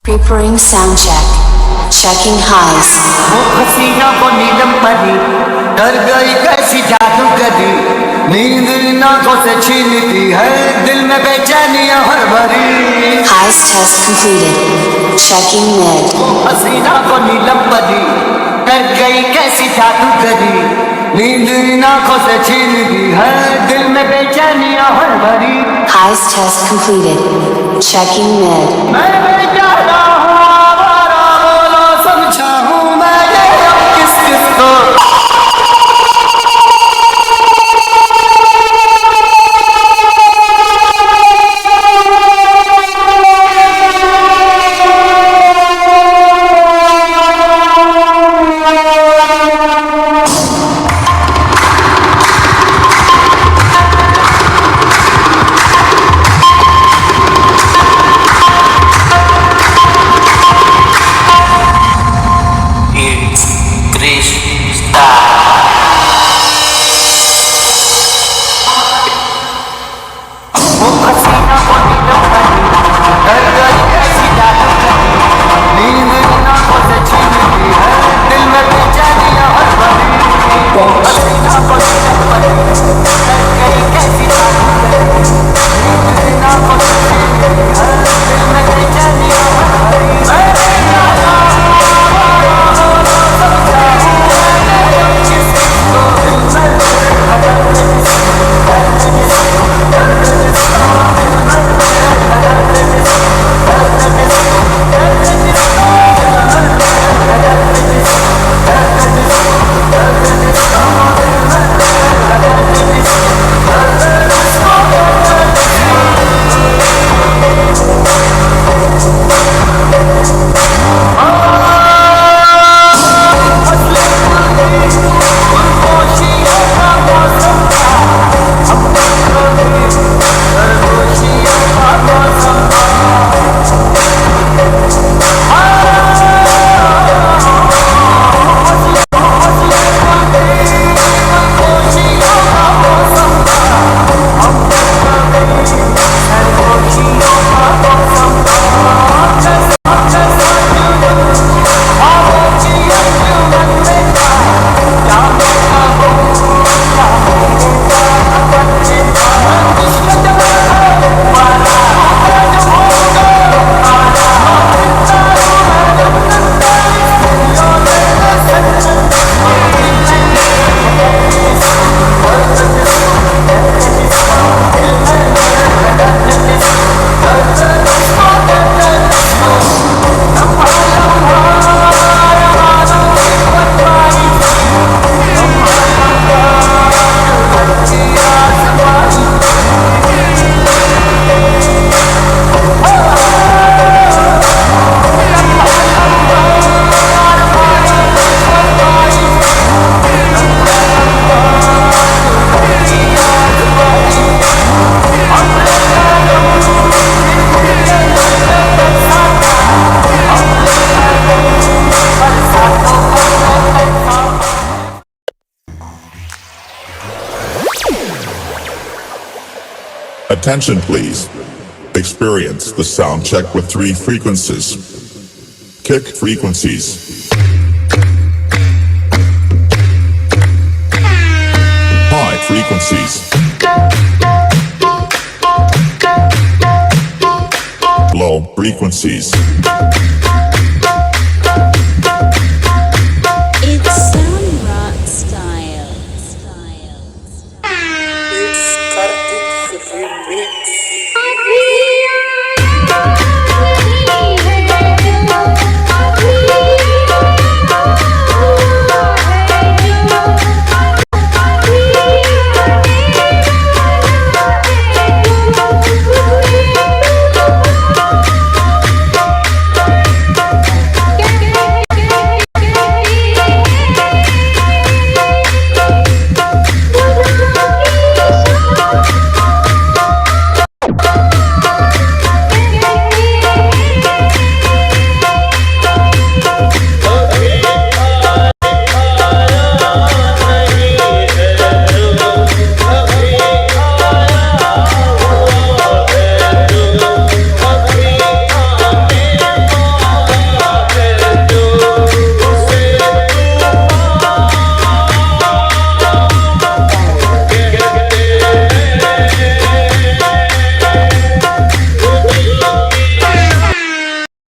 Preparing sound check. Checking highs. वो हसीना वो नीलम परी डर गई कैसी जादूगरी नींद इन आंखों से छीनती है दिल में बेचैनियां हर भरी Highs test completed. Checking mid. वो हसीना वो नीलम परी डर गई कैसी जादूगरी नींद इन आंखों से छीनती है दिल में बेचैनियां हर भरी Highs test completed. Checking mid. मैं बेचारा हूँ आवारा बोलो समझा हूँ मैं ये अब किस किस को Attention please. Experience the sound check with 3 frequencies. Kick frequencies. High frequencies. Low frequencies.